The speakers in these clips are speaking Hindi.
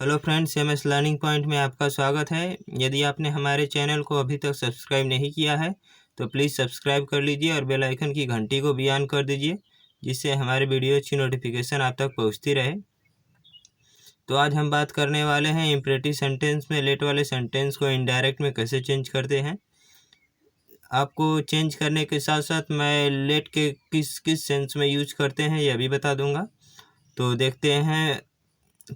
Hello friends, MS learning point में आपका स्वागत है। यदि आपने हमारे चैनल को अभी तक सब्सक्राइब नहीं किया है तो प्लीज़ सब्सक्राइब कर लीजिए और बेल आइकन की घंटी को भी ऑन कर दीजिए, जिससे हमारे वीडियो की नोटिफिकेशन आप तक पहुंचती रहे। तो आज हम बात करने वाले हैं इम्परेटिव सेंटेंस में लेट वाले सेंटेंस को इनडायरेक्ट में कैसे चेंज करते हैं। आपको चेंज करने के साथ साथ मैं लेट के किस किस सेंस में यूज करते हैं यह भी बता दूंगा। तो देखते हैं।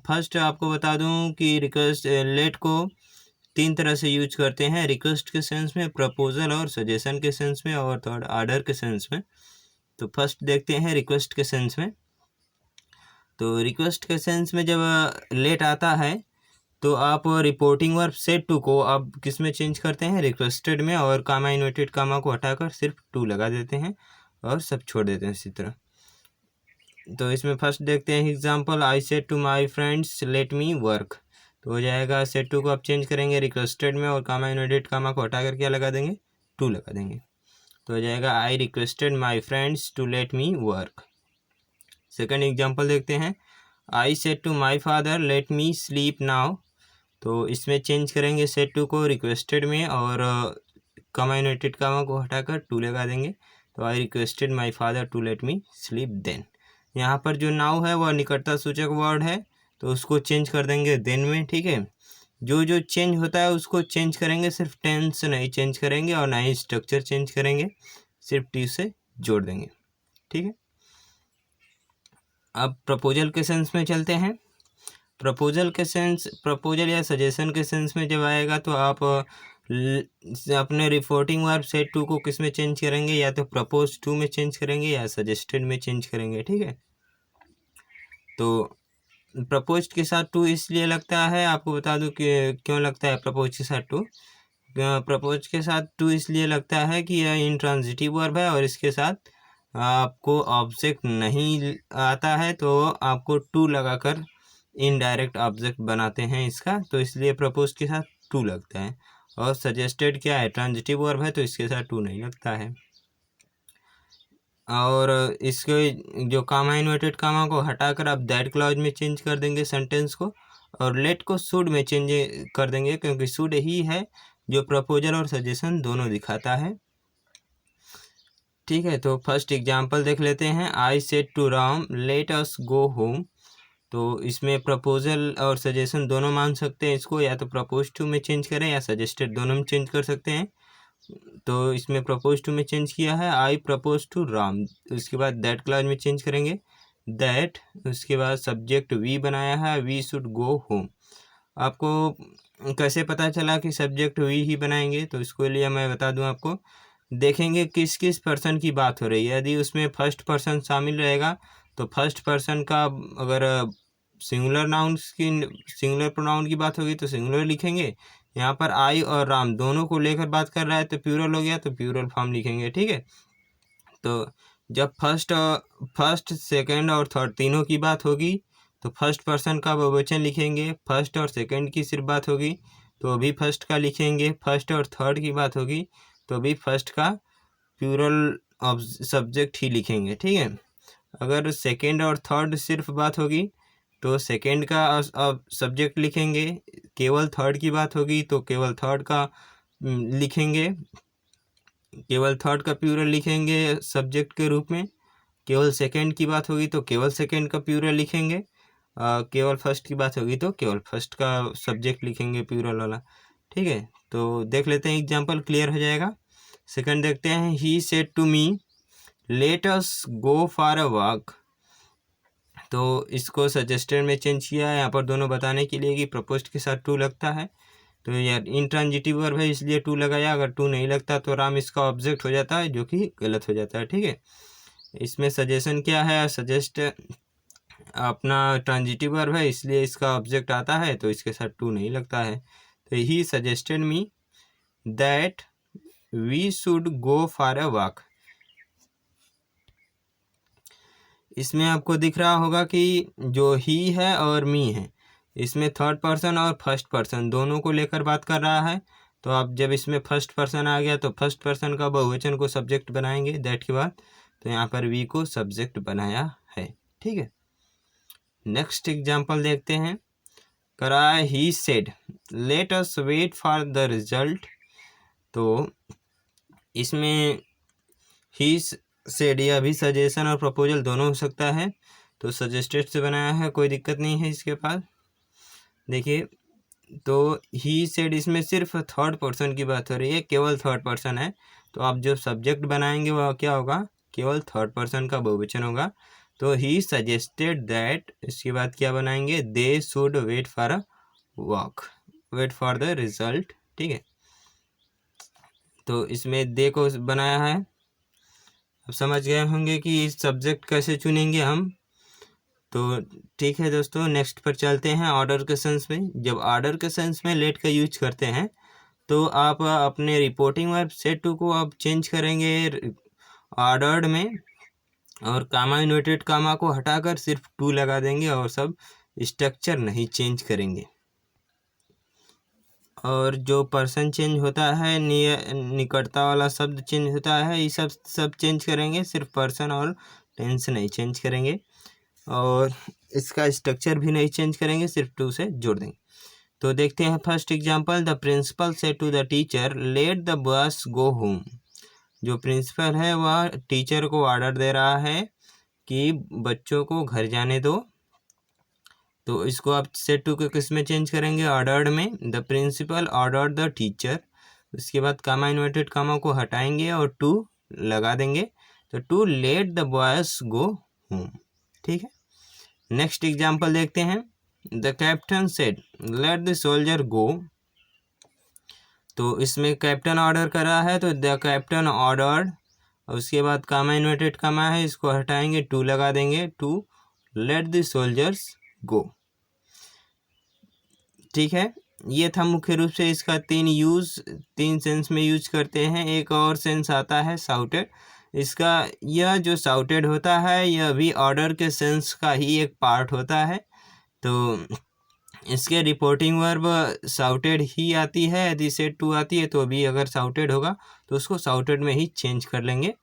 फर्स्ट आपको बता दूं कि रिक्वेस्ट लेट को 3 तरह से यूज करते हैं, रिक्वेस्ट के सेंस में, प्रपोजल और सजेशन के सेंस में, और थर्ड आर्डर के सेंस में। तो फर्स्ट देखते हैं रिक्वेस्ट के सेंस में। तो रिक्वेस्ट के सेंस में जब लेट आता है तो आप रिपोर्टिंग वर्ब सेड टू को आप किस में चेंज करते हैं, रिक्वेस्टेड में, और कामा इन्वर्टेड कामा को हटाकर सिर्फ टू लगा देते हैं और सब छोड़ देते हैं इसी तरह। तो इसमें फर्स्ट देखते हैं example, I said to my friends let me work. तो हो जाएगा सेड टू को आप चेंज करेंगे रिक्वेस्टेड में और कामा इन्वर्टेड कामा को हटाकर क्या लगा देंगे, टू लगा देंगे। तो हो जाएगा I requested my friends to let me work. Second example देखते हैं, I said to my father let me sleep now. तो इसमें चेंज करेंगे सेड टू को रिक्वेस्टेड में और कामा इन्वर्टेड कामा को हटाकर टू लगा देंगे। तो I requested my father to let me sleep then. यहाँ पर जो नाउ है वह निकटता सूचक वर्ड है, तो उसको चेंज कर देंगे देन में। ठीक है, जो जो चेंज होता है उसको चेंज करेंगे, सिर्फ टेंस नहीं चेंज करेंगे और ना ही स्ट्रक्चर चेंज करेंगे, सिर्फ टी से जोड़ देंगे। ठीक है, अब प्रपोजल के सेंस में चलते हैं। प्रपोजल के सेंस, प्रपोजल या सजेशन के सेंस में जब आएगा तो आप अपने रिपोर्टिंग वर्ब सेड टू को किस में चेंज करेंगे, या तो प्रपोज टू में चेंज करेंगे या सजेस्टेड में चेंज करेंगे। ठीक है, तो प्रपोज के साथ टू इसलिए लगता है, आपको बता दूं कि क्यों लगता है प्रपोज के साथ टू। प्रपोज के साथ टू इसलिए लगता है कि यह इंट्रांजिटिव वर्ब है और इसके साथ आपको ऑब्जेक्ट नहीं आता है, तो आपको टू लगाकर इनडायरेक्ट ऑब्जेक्ट बनाते हैं इसका, तो इसलिए प्रपोज के साथ टू लगता है। और सजेस्टेड क्या है, ट्रांजिटिव वर्ब है, तो इसके साथ टू नहीं लगता है। और इसके जो कामा इन्वर्टेड कामा को हटाकर आप दैट क्लॉज में चेंज कर देंगे सेंटेंस को, और लेट को शुड में चेंज कर देंगे, क्योंकि शुड ही है जो प्रपोजल और सजेशन दोनों दिखाता है। ठीक है, तो फर्स्ट एग्जांपल देख लेते हैं, I said to Ram let us go home. तो इसमें प्रपोजल और सजेशन दोनों मान सकते हैं इसको, या तो प्रपोज टू में चेंज करें या सजेस्टेड, दोनों में चेंज कर सकते हैं। तो इसमें प्रपोज टू में चेंज किया है, आई प्रपोज टू राम। उसके बाद दैट क्लॉज में चेंज करेंगे दैट, उसके बाद सब्जेक्ट वी बनाया है, वी शुड गो होम। आपको कैसे पता चला कि सब्जेक्ट वी ही बनाएंगे, तो इसके लिए मैं बता दूं आपको। देखेंगे किस किस पर्सन की बात हो रही है। यदि उसमें फर्स्ट पर्सन शामिल रहेगा तो फर्स्ट पर्सन का, अगर सिंगुलर नाउन्स की, सिंगुलर प्रोनाउन की बात होगी तो सिंगुलर लिखेंगे। यहाँ पर आई और राम दोनों को लेकर बात कर रहा है तो प्लूरल हो गया, तो प्लूरल फॉर्म लिखेंगे। ठीक है, तो जब फर्स्ट सेकंड और थर्ड तीनों की बात होगी तो फर्स्ट पर्सन का बहुवचन लिखेंगे। फर्स्ट और सेकंड की सिर्फ बात होगी तो भी फर्स्ट का लिखेंगे। फर्स्ट और थर्ड की बात होगी तो भी फर्स्ट का प्लूरल सब्जेक्ट ही लिखेंगे। ठीक है, अगर सेकंड और थर्ड सिर्फ बात होगी तो सेकंड का सब्जेक्ट लिखेंगे। केवल थर्ड की बात होगी तो केवल थर्ड का लिखेंगे, केवल थर्ड का प्लूरल लिखेंगे सब्जेक्ट के रूप में। केवल सेकंड की बात होगी तो केवल सेकंड का प्लूरल लिखेंगे। केवल फर्स्ट की बात होगी तो केवल फर्स्ट का सब्जेक्ट लिखेंगे प्लूरल वाला। ठीक है, तो देख लेते हैं एग्जांपल, क्लियर हो जाएगा। सेकंड देखते हैं, he said to me let us go for a walk. तो इसको सजेस्टेड में चेंज किया है यहाँ पर दोनों बताने के लिए कि प्रपोज्ड के साथ टू लगता है। तो यार इंट्रांजिटिव वर्ब है इसलिए टू लगाया, अगर टू नहीं लगता तो राम इसका ऑब्जेक्ट हो जाता है, जो कि गलत हो जाता है। ठीक है, इसमें सजेशन क्या है, सजेस्ट अपना ट्रांजिटिव वर्ब है इसलिए इसका ऑब्जेक्ट आता है, तो इसके साथ टू नहीं लगता है। तो he suggested me that we should go for a walk. इसमें आपको दिख रहा होगा कि जो ही है और मी है, इसमें थर्ड पर्सन और फर्स्ट पर्सन दोनों को लेकर बात कर रहा है। तो आप जब इसमें फर्स्ट पर्सन आ गया तो फर्स्ट पर्सन का बहुवचन को सब्जेक्ट बनाएंगे दैट के बाद, तो यहाँ पर वी को सब्जेक्ट बनाया है। ठीक है, नेक्स्ट एग्जाम्पल देखते हैं। करा है he said let us wait for the result. तो इसमें ही सेड या भी सजेशन और प्रपोजल दोनों हो सकता है। तो सजेस्टेड से बनाया है, कोई दिक्कत नहीं है इसके पास। देखिए तो ही सेड इसमें सिर्फ थर्ड पर्सन की बात हो रही है, केवल थर्ड पर्सन है। तो आप जो सब्जेक्ट बनाएंगे वह क्या होगा, केवल थर्ड पर्सन का बहुवचन होगा। तो ही सजेस्टेड दैट, इसके बाद क्या बनाएंगे, they should wait for a walk, wait for the result. ठीक है, तो इसमें दे को बनाया है। अब समझ गए होंगे कि इस सब्जेक्ट कैसे चुनेंगे हम। तो ठीक है दोस्तों, नेक्स्ट पर चलते हैं ऑर्डर क्वेश्चंस में। जब ऑर्डर क्वेश्चंस में लेट का यूज करते हैं तो आप अपने रिपोर्टिंग वर्ब सेट टू को आप चेंज करेंगे ऑर्डर्ड में, और कामा इन्वर्टेड कामा को हटाकर सिर्फ टू लगा देंगे और सब स्ट्रक्चर नहीं चेंज करेंगे। और जो पर्सन चेंज होता है, निकटता वाला शब्द चेंज होता है, ये सब चेंज करेंगे, सिर्फ पर्सन और टेंस नहीं चेंज करेंगे। और इसका स्ट्रक्चर भी नहीं चेंज करेंगे, सिर्फ टू से जोड़ देंगे। तो देखते हैं first example, the principal said to the teacher let the bus go home. जो प्रिंसिपल है वह टीचर को ऑर्डर दे रहा है कि बच्चों को घर जाने दो। तो इसको आप सेट टू के किस में चेंज करेंगे, ऑर्डर्ड में। The principal ordered the teacher, उसके बाद कामा इन्वर्टेड कामा को हटाएंगे और टू लगा देंगे। तो to let the boys go home. ठीक है, नेक्स्ट एग्जांपल देखते हैं। The captain said let the soldier go. तो इसमें कैप्टन ऑर्डर करा है, तो द कैप्टन ऑर्डर्ड, उसके बाद कामा इन्वर्टेड कामा है, इसको हटाएंगे, टू लगा देंगे, टू लेट द सोल्जर्स गो। ठीक है, ये था मुख्य रूप से इसका तीन सेंस में यूज करते हैं। एक और सेंस आता है शाउटेड। इसका यह जो शाउटेड होता है यह भी ऑर्डर के सेंस का ही एक पार्ट होता है। तो इसके रिपोर्टिंग वर्ब शाउटेड ही आती है, यदि सेट टू आती है तो भी अगर शाउटेड होगा तो उसको शाउटेड में ही चेंज कर लेंगे।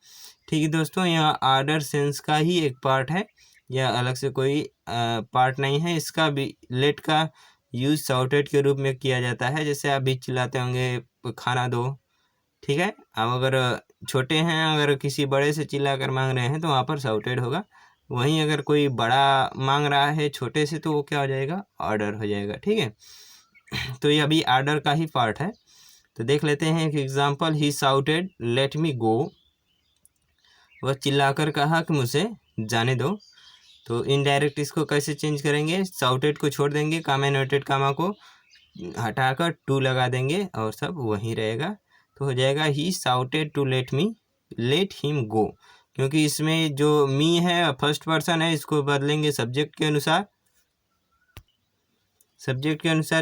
ठीक है दोस्तों, यह ऑर्डर सेंस का ही एक पार्ट है, यह अलग से कोई पार्ट नहीं है। इसका भी लेट का यूज शाउटेड के रूप में किया जाता है, जैसे आप भी चिल्लाते होंगे खाना दो। ठीक है, अब अगर छोटे हैं, अगर किसी बड़े से चिल्ला कर मांग रहे हैं तो वहाँ पर शाउटेड होगा। वहीं अगर कोई बड़ा मांग रहा है छोटे से तो वो क्या हो जाएगा, ऑर्डर हो जाएगा। ठीक है, तो ये अभी ऑर्डर का ही पार्ट है। तो देख लेते हैं एक एग्जांपल, ही शाउटेड लेट मी गो। वह चिल्लाकर कहा कि मुझे जाने दो। तो इनडायरेक्ट इसको कैसे चेंज करेंगे, शाउटेड को छोड़ देंगे, कामा इन्वर्टेड कामा को हटाकर टू लगा देंगे और सब वहीं रहेगा। तो हो जाएगा he shouted to let him go. क्योंकि इसमें जो मी है फर्स्ट पर्सन है, इसको बदलेंगे सब्जेक्ट के अनुसार,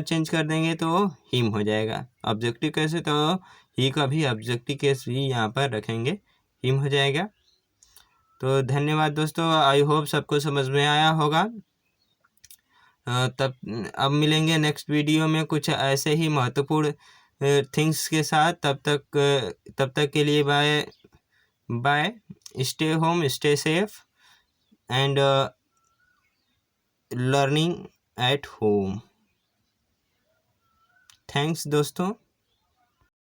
चेंज कर देंगे तो हिम हो जाएगा। ऑब्जेक्टिव कैसे, तो ही का भी ऑब्जेक्टिव केस भी यहाँ पर रखेंगे, हिम हो जाएगा। तो धन्यवाद दोस्तों, आई होप सबको समझ में आया होगा। तब अब मिलेंगे नेक्स्ट वीडियो में कुछ ऐसे ही महत्वपूर्ण थिंग्स के साथ। तब तक के लिए bye bye, stay home, stay safe and learning at home. Thanks दोस्तों।